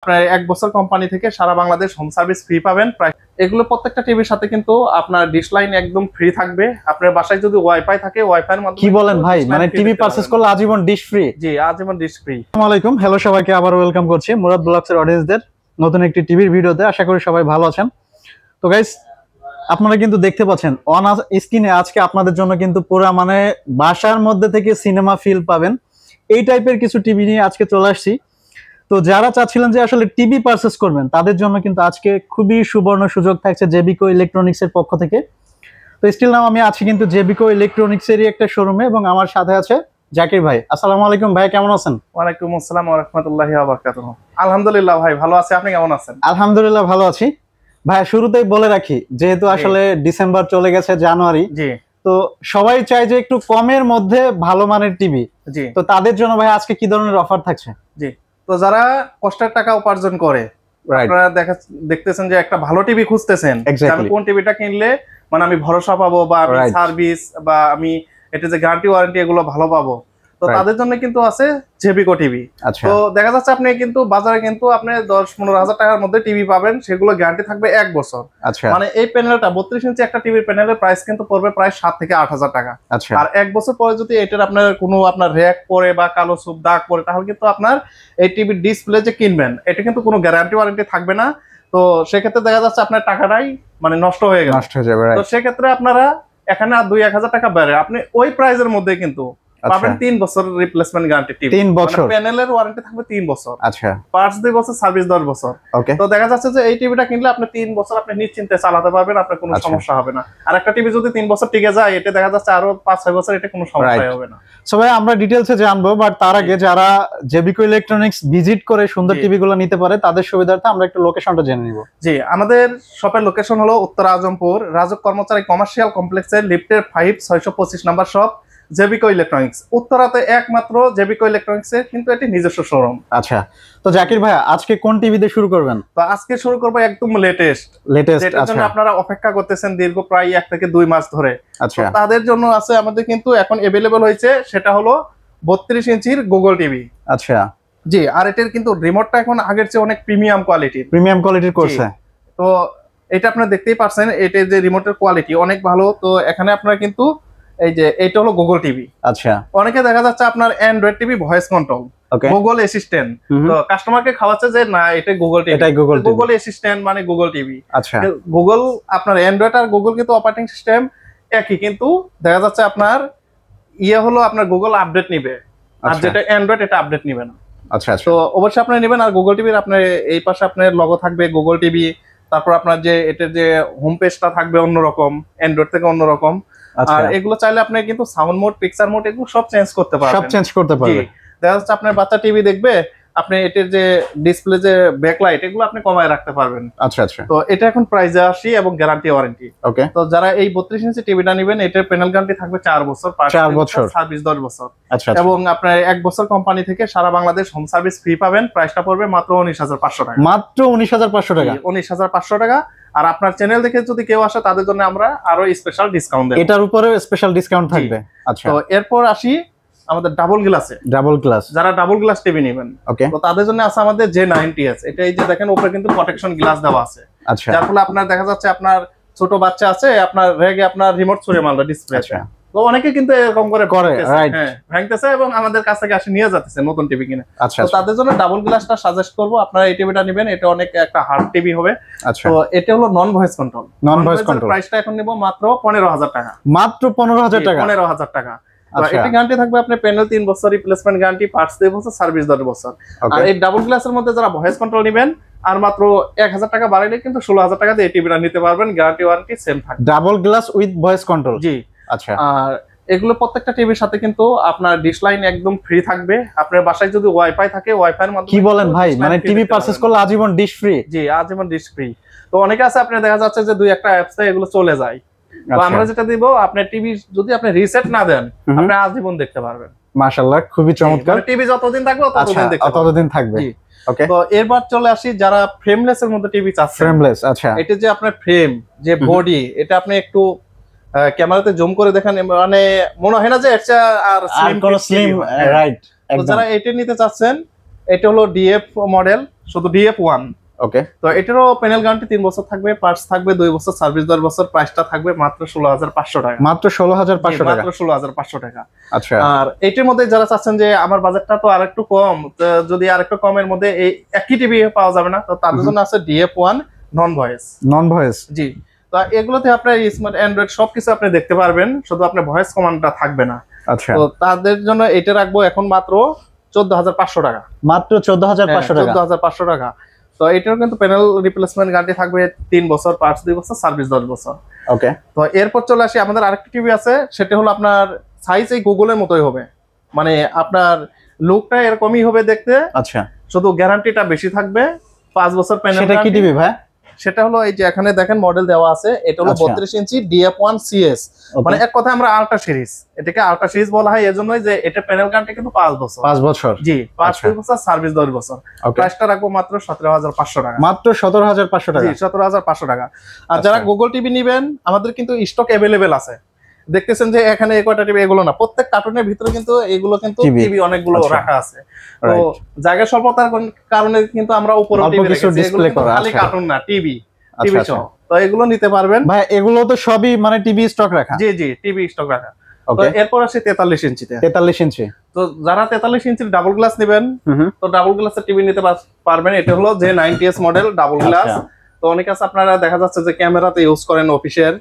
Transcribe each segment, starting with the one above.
আপনার 1 বছর কোম্পানি থেকে সারা বাংলাদেশ হোম সার্ভিস ফ্রি পাবেন। প্রায় এগুলো প্রত্যেকটা টিভির সাথে কিন্তু আপনার ডিশ লাইন একদম ফ্রি থাকবে। আপনার বাসায় যদি ওয়াইফাই থাকে ওয়াইফাইয়ের মাধ্যমে কি বলেন ভাই, মানে টিভি পারচেজ করলে আজীবন ডিশ ফ্রি? জি, আজীবন ডিশ ফ্রি। আসসালামু আলাইকুম, হ্যালো সবাইকে আবার ওয়েলকাম করছি মুরাদ ব্লগসের অডিয়েন্সদের নতুন একটি টিভির ভিডিওতে। আশা করি সবাই ভালো আছেন। তো গাইস, আপনারা কিন্তু দেখতে পাচ্ছেন অন স্ক্রিনে আজকে আপনাদের জন্য কিন্তু পুরো মানে বাসার মধ্যে থেকে সিনেমা ফিল পাবেন এই টাইপের কিছু টিভি নিয়ে আজকে চলে আসছি। তো যারা চাচ্ছিলেন যে আসলে টিভি পারচেজ করবেন তাদের জন্য কিন্তু আজকে খুবই সুবর্ণ সুযোগ থাকছে জেবিকো ইলেকট্রনিক্স এর পক্ষ থেকে। তো স্টিল নাও আমি আছি কিন্তু জেবিকো ইলেকট্রনিক্স এরই একটা শোরুমে এবং আমার সাথে আছে জাকির ভাই। আসসালামু আলাইকুম ভাই, কেমন আছেন? ওয়ালাইকুম আসসালাম ওয়া রাহমাতুল্লাহি ওয়া বারাকাতুহু। আলহামদুলিল্লাহ ভাই ভালো আছি, আপনি কেমন আছেন? আলহামদুলিল্লাহ ভালো আছি ভাই। শুরুতেই বলে রাখি, যেহেতু আসলে ডিসেম্বর চলে গেছে, জানুয়ারি, জি, তো সবাই চায় যে একটু কমের মধ্যে ভালো মানের টিভি। জি, তো তাদের জন্য ভাই আজকে কি ধরনের অফার থাকছে? জি। তো যারা কষ্টের টাকা উপার্জন করে, আপনারা দেখতেছেন যে একটা ভালো টিভি খুঁজতেছেন, আমি কোন টিভিটা কিনলে মানে আমি ভরসা পাবো বা আমি সার্ভিস বা আমি এটা যে গ্যারান্টি ওয়ারেন্টি এগুলো ভালো পাবো, তো তাদের জন্য কিন্তু আছে জেবিকো টিভি। তো দেখা যাচ্ছে আপনি কিন্তু বাজারে কিন্তু আপনি 10-15 হাজার টাকার মধ্যে টিভি পাবেন, সেগুলো গ্যারান্টি থাকবে 1 বছর। মানে এই প্যানেলটা 32 ইঞ্চি একটা টিভির প্যানেলের প্রাইস কিন্তু পড়বে প্রায় 7 থেকে 8 হাজার টাকা। আর 1 বছর পরে যদি এটার আপনার কোনো আপনার র‍্যাক পরে বা কালো সুপ দাগ পরে, তাহলে কিন্তু আপনার এই টিভির ডিসপ্লে যে কিনবেন এটা কিন্তু কোনো গ্যারান্টি ওয়ারেন্টি থাকবে না। তো সেক্ষেত্রে দেখা যাচ্ছে আপনার টাকাটাই মানে নষ্ট হয়ে গেল, নষ্ট হয়ে যাবে। তো সেক্ষেত্রে আপনারা এখানে আর 2-1 হাজার টাকা বেড়ে আপনি ওই প্রাইসের মধ্যে কিন্তু পাবেন 3 বছর রিপ্লেসমেন্ট গ্যারান্টি টিভি। 3 বছর প্যানেলের ওয়ারেন্টি থাকবে 3 বছর। আচ্ছা, পার্টস 2 বছর, সার্ভিস 10 বছর। তো দেখা যাচ্ছে যে এই টিভিটা কিনলে আপনি 3 বছর আপনি নিশ্চিন্তে চালাতে পারবেন, আপনার কোনো সমস্যা হবে না। আর একটা টিভি যদি 3 বছর টিকে যায়, এটা দেখা যাচ্ছে আরো 5-6 বছর এটা কোনো সমস্যা হবে না। সো ভাই আমরা ডিটেইলসে জানবো, বাট তার আগে যারা জেবিকো ইলেকট্রনিক্স ভিজিট করে সুন্দর টিভিগুলো নিতে পারে তাদের সুবিধার্থে আমরা একটু লোকেশনটা জেনে নিব। জি, আমাদের শপের লোকেশন হলো উত্তর আজমপুর রাজক কর্মচারী কমার্শিয়াল কমপ্লেক্সের লিফটের 5-625 নাম্বার শপ জেবিকো ইলেকট্রনিক্স। উত্তরাতে একমাত্র জেবিকো ইলেকট্রনিক্স এর কিন্তু এটি নিজস্ব শোরুম। আচ্ছা, তো জাকির ভাই আজকে কোন টিভি দিয়ে শুরু করবেন? তো আজকে শুরু করব একদম লেটেস্ট। যেটার জন্য আপনারা অপেক্ষা করতেছেন দীর্ঘ প্রায় 1 থেকে 2 মাস ধরে। আচ্ছা, তাদের জন্য আছে আমাদের কিন্তু এখন अवेलेबल হয়েছে, সেটা হলো 32 ইঞ্চির গুগল টিভি। আচ্ছা জি, আর এটার কিন্তু রিমোটটা এখন আগের চেয়ে অনেক প্রিমিয়াম কোয়ালিটির করছে। তো এটা আপনারা দেখতেই পাচ্ছেন, এটার যে রিমোটের কোয়ালিটি অনেক ভালো। তো এখানে আপনারা কিন্তু এই যে এটা হলো গুগল টিভি। আচ্ছা, অনেকে দেখা যাচ্ছে আপনার Android TV voice control, Google assistant, তো কাস্টমারকে খাওয়াচ্ছে যে না এটা গুগল টিভি, এটাই গুগল অ্যাসিস্ট্যান্ট মানে গুগল টিভি। আচ্ছা, গুগল আপনার অ্যান্ড্রয়েড আর গুগল কিন্তু অপারেটিং সিস্টেম একই, কিন্তু দেখা যাচ্ছে আপনার ইয়ে হলো আপনার গুগল আপডেট নিবে, আর যেটা অ্যান্ড্রয়েড এটা আপডেট নিবে না। আচ্ছা, তো অবশ্যই আপনি নেবেন। আর গুগল টিভির আপনার এই পাশে আপনার লোগো থাকবে গুগল টিভি, তারপর আপনার যে এটার যে হোম পেজটা থাকবে অন্যরকম, অ্যান্ড্রয়েড থেকে অন্যরকম। আর এগুলো চাইলে আপনি কিন্তু সাউন্ড মোড, পিকচার মোড এগুলো সব চেঞ্জ করতে পারবেন। দেখা যাচ্ছে আপনার বাচ্চা টিভি দেখবে, আপনি এটার যে ডিসপ্লে যে ব্যাকলাইট এগুলো আপনি কমায় রাখতে পারবেন। আচ্ছা আচ্ছা, তো এটা এখন প্রাইসে আসি এবং গ্যারান্টি ওয়ারেন্টি। ওকে, তো যারা এই 32 ইঞ্চি টিভিটা নেবেন, এটার প্যানেল গ্যারান্টি থাকবে 4 বছর, 4 বছর সার্ভিস 10 বছর। আচ্ছা, এবং আপনার 1 বছর কোম্পানি থেকে সারা বাংলাদেশ হোম সার্ভিস ফ্রি পাবেন। প্রাইসটা পড়বে মাত্র 19,500 টাকা। মাত্র 19,500 টাকা? 19,500 টাকা। আর আপনার চ্যানেল দেখে যদি কেউ আসে তাদের জন্য আমরা আরো স্পেশাল ডিসকাউন্ট দেব, এটার উপরেও স্পেশাল ডিসকাউন্ট থাকবে। আচ্ছা, তো এরপর আসি আমাদের ডাবল গ্লাসে। ডাবল গ্লাস, যারা ডাবল গ্লাস টিভি নেবেন, তো তাদের জন্য আছে আমাদের J90S। এটা এই যে দেখেন উপরে কিন্তু প্রোটেকশন গ্লাস দেওয়া আছে। আচ্ছা, যার ফলে আপনার দেখা যাচ্ছে আপনার ছোট বাচ্চা আছে, আপনার রেগে আপনার রিমোট ছুঁড়ে মারলো ডিসপ্লে। তো অনেকে কিন্তু এরকম করে ভাঙতেছে এবং আমাদের কাছ থেকে আসে নিয়ে যাচ্ছে নতুন টিভি কিনে। তো তাদের জন্য ডাবল গ্লাসটা সাজেস্ট করবো, আপনারা এই টিভিটা নেবেন। এটা অনেক একটা হার্ড টিভি হবে। তো এটা হলো নন ভয়েস কন্ট্রোল। প্রাইসটা এখন নিব মাত্র 15,000 টাকা। মাত্র 15,000 টাকা? 15,000 টাকা। এটা গ্যারান্টি থাকবে আপনার প্যানেল 3 বছর, রিপ্লেসমেন্ট গ্যারান্টি, পার্টস 2 বছর, সার্ভিস 10 বছর। আর এই ডাবল গ্লাসের মধ্যে যারা ভয়েস কন্ট্রোল নেবেন, আর মাত্র 1,000 টাকা বাড়াইলে কিন্তু 16,000 টাকা দিয়ে এই টিভিটা নিতে পারবেন। গ্যারান্টি ওয়ারেন্টি সেম থাকবে। Double glass with voice control? জি। আচ্ছা, আর এগুলো প্রত্যেকটা টিভির সাথে কিন্তু আপনার ডিশ লাইন একদম ফ্রি থাকবে। আপনার বাসায় যদি ওয়াইফাই থাকে ওয়াইফাইয়ের মাধ্যমে। কি বলেন ভাই, মানে টিভি পারচেজ করলে আজীবন ডিশ ফ্রি? জি, আজীবন ডিশ ফ্রি। তো অনেকে আছে আপনার দেখা যাচ্ছে যে 2-1টা অ্যাপসে এগুলো চলে যায়। তো আমরা যেটা দিব, আপনার টিভি যদি আপনি রিসেট না দেন, আপনি আজীবন দেখতে পারবেন। মাশাআল্লাহ, খুবই চমৎকার। টিভি যতদিন থাকবে ততদিন থাকবে। ওকে, তো এরপর চলে আসি যারা ফ্রেমলেস এর মধ্যে টিভি চাচ্ছেন। ফ্রেমলেস, আচ্ছা, এটা যে আপনার ফ্রেম যে বডি, এটা আপনি একটু ক্যামেরাতে জুম করে দেখেন, মানে মনে হয় না যে এটা আর স্লিম, রাইট। তো যারা এটা নিতে চাচ্ছেন, এটা হলো ডিএফ মডেল, শুধু DF1। ওকে, তো এটারও প্যানেল গ্যারান্টি 3 বছর থাকবে, পার্টস থাকবে 2 বছর, সার্ভিস 10 বছর। প্রাইসটা থাকবে মাত্র 16,500 টাকা। মাত্র 16,500 টাকা। মাত্র 16,500 টাকা। আচ্ছা, আর এটার মধ্যে যারা চাচ্ছেন যে আমার বাজেটটা তো আরেকটু কম, তো যদি আরেকটু কমের মধ্যে এই একই টিভি পাওয়া যাবে না, তো তাদের জন্য আছে DF1 নন ভয়েস। নন ভয়েস, জি। তো এগুলোতে আপনার স্মার্ট অ্যান্ড্রয়েড সবকিছু আপনি দেখতে পারবেন, শুধু আপনার ভয়েস কমান্ডটা থাকবে না। আচ্ছা, তো তাদের জন্য এটা রাখবো এখন মাত্র 14,500 টাকা। মাত্র 14,500 টাকা। 14,500 টাকা। তো এটার কিন্তু প্যানেল রিপ্লেসমেন্ট গ্যারান্টি থাকবে 3 বছর, পার্টস 2 বছর, সার্ভিস 10 বছর। ওকে, তো এরপর চলে আসি আমাদের আরেকটা টিভি আছে, সেটা হলো আপনার সাইজ এই গুগলের মতোই হবে, মানে আপনার লুকটা এরকমই হবে দেখতে। আচ্ছা, শুধু গ্যারান্টিটা বেশি থাকবে, 5 বছর প্যানেল। সেটা কি টিভি ভাই? সেটা হলো এই যে এখানে দেখেন মডেল দেওয়া আছে, এটা হলো 32 ইঞ্চি DF1 CS, মানে এক কথা আমরা আল্ট্রা সিরিজ। এটাকে আল্ট্রা সিরিজ বলা হয় এজন্যই যে এটা প্যানেল গ্যারান্টি কিন্তু 5 বছর। 5 বছর, জি, 5 বছর, সার্ভিস 10 বছর। প্রাইসটা রাখবো মাত্র 17,500 টাকা। মাত্র 17,500 টাকা। জি, 17,500 টাকা। আর যারা গুগল টিভি নেবেন, আমাদের কিন্তু স্টক অ্যাভেলেবেল আছে। দেখতেছেন যে এখানে এই কয়টা টিভি, এগুলো না, প্রত্যেক কার্টুনের ভিতরে কিন্তু এগুলো কিন্তু টিভি অনেকগুলো রাখা আছে। তো জায়গা স্বল্পতার কারণে কিন্তু আমরা উপরে টিভি রেখেছি, এগুলো খালি কার্টুন না, টিভি সহ। তো এগুলো নিতে পারবেন ভাই। এগুলো তো সবই মানে টিভি স্টক রাখা? জি জি, টিভি স্টক রাখা। তো এরপর আসে 43 ইঞ্চিতে। 43 ইঞ্চি। তো যারা 43 ইঞ্চির ডাবল গ্লাস নেবেন, তো ডাবল গ্লাসের টিভি নিতে পারবেন। এটা হলো যে 90s মডেল ডাবল গ্লাস। তো অনেক আছে আপনারা দেখা যাচ্ছে যে ক্যামেরাতে ইউজ করেন অফিসের,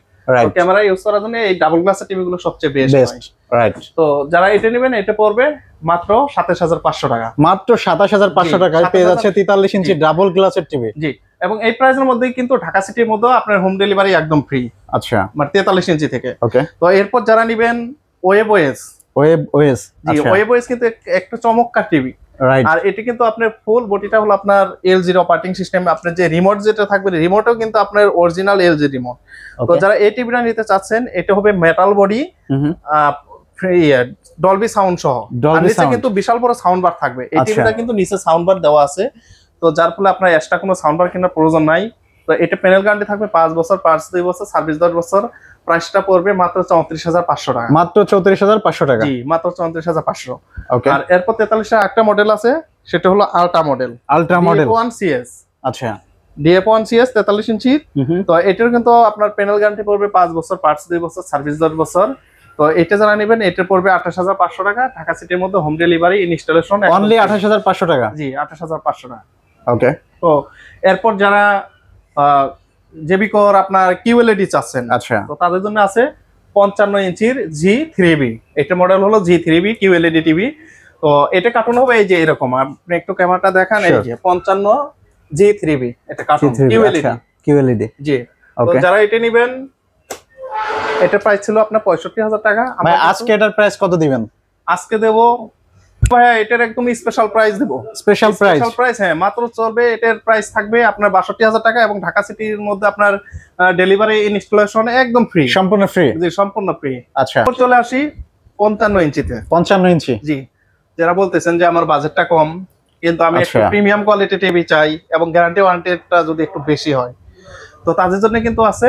তো ক্যামেরা ইউজ করার জন্য এই ডাবল গ্লাসের টিভি গুলো সবচেয়ে বেস্ট। রাইট। তো যারা এটা নেবেন, এটা পড়বে মাত্র 27,500 টাকা। মাত্র 27,500 টাকায় পেয়ে যাচ্ছে 43 ইঞ্চি ডাবল গ্লাসের টিভি। জি, এবং এই প্রাইসের মধ্যেই কিন্তু ঢাকা সিটির মধ্যে আপনার হোম ডেলিভারি একদম ফ্রি। আচ্ছা, মানে 43 ইঞ্চি থেকে। ওকে। তো এরপর যারা নেবেন ওয়েব ওএস, জি, ওয়েব ওএস কিন্তু একটা চমৎকার টিভি। আর এটি কিন্তু আপনার ফুল বডিটা হলো আপনার LG অপারেটিং সিস্টেম। আপনার যে রিমোট যেটা থাকবে, রিমোটও কিন্তু আপনার অরিজিনাল LG রিমোট। তো যারা এই টিভিটা নিতে চাচ্ছেন, এটা হবে মেটাল বডি, ডলবি সাউন্ড সহ। আর নিচে কিন্তু বিশাল বড় সাউন্ড বার থাকবে। এই টিভিটা কিন্তু নিচে সাউন্ড বার দেওয়া আছে, তো যার ফলে আপনার এক্সট্রা কোনো সাউন্ড বার কেনার প্রয়োজন নাই। তো এটা প্যানেল গ্যারান্টি থাকবে 5 বছর, পার্টস 2 বছর, সার্ভিস 10 বছর। প্রাইসটা পড়বে মাত্র 34,500 টাকা। মাত্র 34,500 টাকা। জি, মাত্র 34,500। ওকে। আর এরপর 43 এর একটা মডেল আছে, সেটা হলো আল্ট্রা মডেল। DF1 CS। আচ্ছা, DF1 CS 43 ইঞ্চি। তো এটার কিন্তু আপনার প্যানেল গ্যারান্টি পড়বে 5 বছর, পার্টস 2 বছর, সার্ভিস 10 বছর। তো এটা যারা নেবেন, এটা পড়বে 28,500 টাকা। ঢাকা সিটির মধ্যে হোম ডেলিভারি, ইনস্টলেশন অনলি 28,500 টাকা। জি, 28,500 টাকা। ওকে। তো এরপর যারা জেবি কোর আপনার QLED চাচ্ছেন, আচ্ছা, তো তাদের জন্য আছে 55 ইঞ্চির G3B। এটা মডেল হলো G3B QLED টিভি। তো এটা কার্টুন হবে এই যে এরকম, আপনি একটু ক্যামেরাটা দেখান, এই যে 55 G3B, এটা কার্টুন QLED। জি। তো যারা এটা নেবেন, এটা প্রাইস ছিল আপনার 65,000 টাকা। ভাই আজকে এটার প্রাইস কত দিবেন? আজকে দেব ভাই, এটার একদম স্পেশাল প্রাইস দেব। স্পেশাল প্রাইস, হ্যাঁ, মাত্র চলবে। এটার প্রাইস থাকবে আপনার 62,000 টাকা, এবং ঢাকা সিটির মধ্যে আপনার ডেলিভারি, ইনস্টলেশন একদম ফ্রি, সম্পূর্ণ ফ্রি। জি, সম্পূর্ণ ফ্রি। আচ্ছা, চলে আসি 55 ইঞ্চিতে। 55 ইঞ্চি, জি। যারা বলতেছেন যে আমার বাজেটটা কম, কিন্তু আমি একটু প্রিমিয়াম কোয়ালিটি টিভি চাই এবং গ্যারান্টি ওয়ারেন্টিটা যদি একটু বেশি হয়, তো তাদের জন্য কিন্তু আছে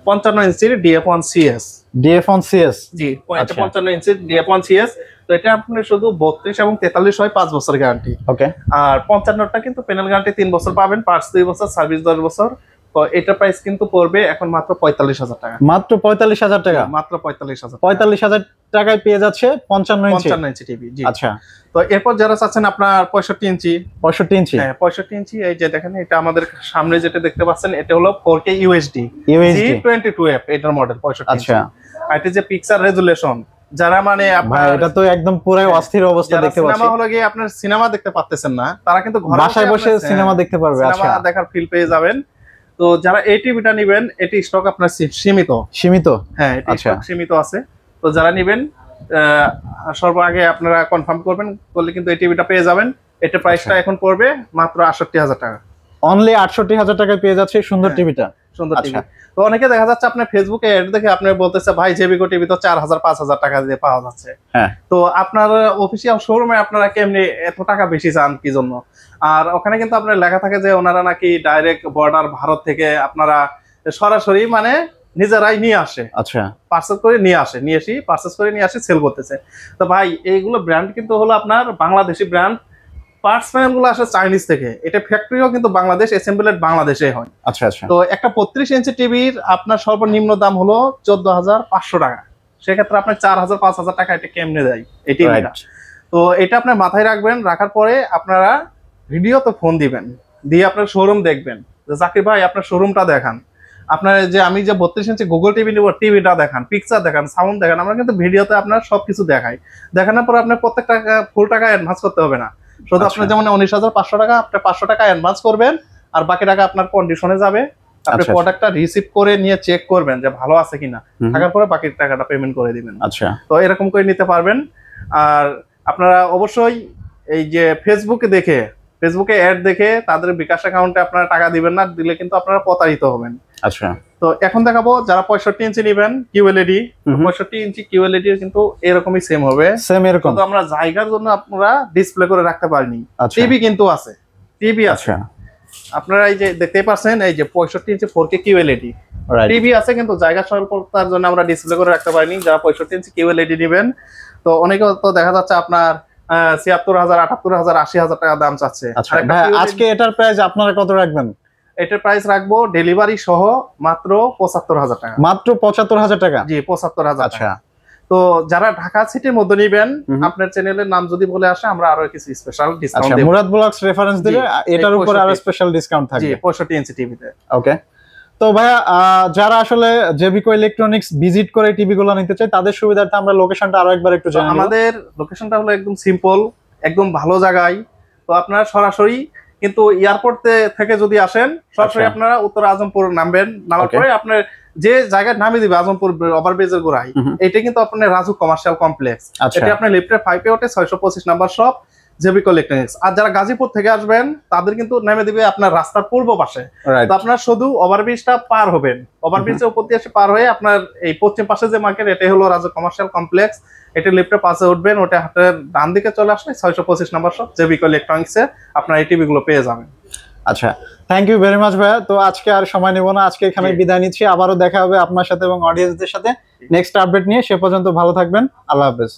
55 ইঞ্চির DF1 CS। DF1 CS, জি, 55 ইঞ্চির DF1 CS। তো এটা আপনি শুধু 32 এবং 43 হয় 5 বছর গ্যারান্টি। ওকে। আর 55টা কিন্তু প্যানেল গ্যারান্টি 3 বছর পাবেন, পার্টস 2 বছর, সার্ভিস 10 বছর। তো এটা প্রাইস কিন্তু পড়বে এখন মাত্র 45,000 টাকা। মাত্র 45,000 টাকা। মাত্র 45,000। 45,000 টাকায় পেয়ে যাচ্ছে 55 ইঞ্চি টিভি। জি। আচ্ছা। তো এরপর যারা চাচ্ছেন আপনার 65 ইঞ্চি। 65 ইঞ্চি, হ্যাঁ, 65 ইঞ্চি। এই যে দেখেন, এটা আমাদের সামনে যেটা দেখতে পাচ্ছেন, এটা হলো 4K UHD G22F এটার মডেল 65 ইঞ্চি। আচ্ছা। আর এটা যে পিকচার রেজুলেশন, যারা মানে আপনার, এটা তো একদম পুরাই অস্থির অবস্থা দেখতে পাচ্ছেন। সিনেমা হলে গিয়ে আপনার সিনেমা দেখতে পাচ্ছেন না, তারা কিন্তু ঘরে বাসায় বসে সিনেমা দেখতে পারবে। আচ্ছা, সিনেমা দেখার ফিল পেয়ে যাবেন। তো যারা এই টিভিটা নেবেন, এটি স্টক আপনার সীমিত। হ্যাঁ, এটি স্টক সীমিত আছে। তো যারা নেবেন, সর্বাগে আপনারা কনফার্ম করলে কিন্তু এই টিভিটা পেয়ে যাবেন। এটা প্রাইসটা এখন পড়বে মাত্র 68,000 টাকা। অনলি 68,000 টাকায় পেয়ে যাচ্ছে সুন্দর টিভিটা। সুন্দর টিভি। তো অনেকে দেখা যাচ্ছে আপনার ফেসবুকে এড দেখে আপনি বলতেছে, ভাই জেবিকো টিভি তো 4,000 5,000 টাকা দিয়ে পাওয়া যাচ্ছে। হ্যাঁ। তো আপনার অফিসিয়াল শোরুমে আপনারা কেমনি এত টাকা বেশি চান কি জন্য? আর ওখানে কিন্তু আপনার লেখা থাকে যে ওনারা নাকি ডাইরেক্ট বর্ডার ভারত থেকে আপনারা সরাসরি মানে নিজেরাই নিয়ে আসে। আচ্ছা, পার্সেস করে নিয়ে আসে সেল করতেছে। তো ভাই, এইগুলো ব্র্যান্ড কিন্তু হলো আপনার বাংলাদেশি ব্র্যান্ড, পার্টস প্যানেল গুলো আসে চাইনিজ থেকে, এটা ফ্যাক্টরিও কিন্তু বাংলাদেশ, অ্যাসেম্বলেড বাংলাদেশে হয়। আচ্ছা আচ্ছা। তো একটা 32 ইঞ্চি টিভির আপনার সর্বনিম্ন দাম হলো 14,500 টাকা। সেক্ষেত্রে আপনার 4,000 5,000 টাকা এটা কেমনে দেয় এই টিভিটা। তো এটা আপনার মাথায় রাখবেন, রাখার পরে আপনারা ভিডিওতে ফোন দিবেন, দিয়ে আপনার শোরুম দেখবেন যে জাকির ভাই আপনার শোরুমটা দেখান, আপনার যে আমি যে 32 ইঞ্চি গুগল টিভি নিব টিভিটা দেখান, পিকচার দেখান, সাউন্ড দেখান। আমরা কিন্তু ভিডিওতে আপনার সবকিছু দেখাই। দেখানোর পর আপনার প্রত্যেক টাকা ফুল টাকা অ্যাডভান্স করতে হবে না, শুধু আপনার যেমন 19,500 টাকা আপনি 500 টাকা অ্যাডভান্স করবেন, আর বাকি টাকা আপনার কন্ডিশনে যাবে। আপনি প্রোডাক্টটা রিসিভ করে নিয়ে চেক করবেন যে ভালো আছে কিনা, থাকার পরে বাকি টাকাটা পেমেন্ট করে দিবেন। আচ্ছা, তো এরকম করে নিতে পারবেন। আর আপনারা অবশ্যই এই যে ফেসবুকে অ্যাড দেখে তাদের বিকাশ অ্যাকাউন্টে আপনারা টাকা দিবেন না, দিলে কিন্তু আপনারা প্রতারিত হবেন। আচ্ছা, তো এখন দেখাবো যারা 65 ইঞ্চি নেবেন কিউএলইডি, 65 ইঞ্চি কিউএলইডি কিন্তু এরকমই সেম হবে, সেম এরকম। কিন্তু আমরা জায়গার জন্য আপনারা ডিসপ্লে করে রাখতে পারিনি। টিভি কিন্তু আছে, টিভি আছে। আপনারা এই যে দেখতে পাচ্ছেন এই যে 65 ইঞ্চি 4K কিউএলইডি টিভি আছে, কিন্তু জায়গা স্বল্পতার জন্য আমরা ডিসপ্লে করে রাখতে পারিনি। যারা 65 ইঞ্চি কিউএলইডি নেবেন, তো অনেকে তো দেখা যাচ্ছে আপনার 76,000 78,000 80,000 টাকা দাম চাচ্ছে। আজকে এটার প্রাইস আপনারা কত রাখবেন? এটার প্রাইস রাখবো ডেলিভারি সহ মাত্র 75,000 টাকা। মাত্র 75,000 টাকা? জি 75,000। আচ্ছা। তো যারা ঢাকা সিটির মধ্যে নেবেন, আপনার চ্যানেলের নাম যদি বলে আসে আমরা আরো কিছু স্পেশাল ডিসকাউন্ট দেব। মুরাদ ব্লগস রেফারেন্স দিলে এটার উপর আরো স্পেশাল ডিসকাউন্ট থাকবে। জি 65 ইঞ্চি টিভিতে। ওকে। তো ভাইয়া যারা আসলে জেবিকো ইলেকট্রনিক্স ভিজিট করে টিভি গুলো নিতে চায় তাদের সুবিধার্থে আমরা লোকেশনটা আরো একবার একটু জানাই। আমাদের লোকেশনটা হলো একদম সিম্পল, একদম ভালো জায়গায়। তো আপনারা সরাসরি কিন্তু এয়ারপোর্ট থেকে যদি আসেন, সরাসরি আপনারা উত্তর আজমপুর নামবেন। নামার পরে আপনার যে জায়গায় নামিয়ে দিবে আজমপুর ওভারব্রিজের গোড়ায়, এটা কিন্তু আপনার রাজু কমার্শিয়াল কমপ্লেক্স। এটা আপনার লিফটের 5 এ ওঠে, 625 নাম্বার শপ জেবিকো ইলেকট্রনিক্স। আর যারা গাজীপুর থেকে আসবেন তাদের কিন্তু নেমে দিবে আপনার রাস্তার পূর্ব পাশে। তো আপনার শুধু ওভারব্রিজটা পার হবেন, ওভারব্রিজের উপর দিয়ে পার হয়ে আপনার এই পশ্চিম পাশে যে মার্কেট, এটা হলো রাজু কমার্শিয়াল কমপ্লেক্স। এটা লিফটের পাশে উঠবেন, ওটা হাতের ডান দিকে চলে আসলে 625 নাম্বার শপ জেবিকো ইলেকট্রনিক্সে আপনার এই টিভি গুলো পেয়ে যাবেন। আচ্ছা, থ্যাংক ইউ ভেরি মাচ ভাইয়া। তো আজকে আর সময় নেব না, আজকে এখানে বিদায় নিচ্ছি। আবারও দেখা হবে আপনার সাথে এবং অডিয়েন্সদের সাথে নেক্সট আপডেট নিয়ে। সে পর্যন্ত ভালো থাকবেন, আল্লাহ হাফেজ।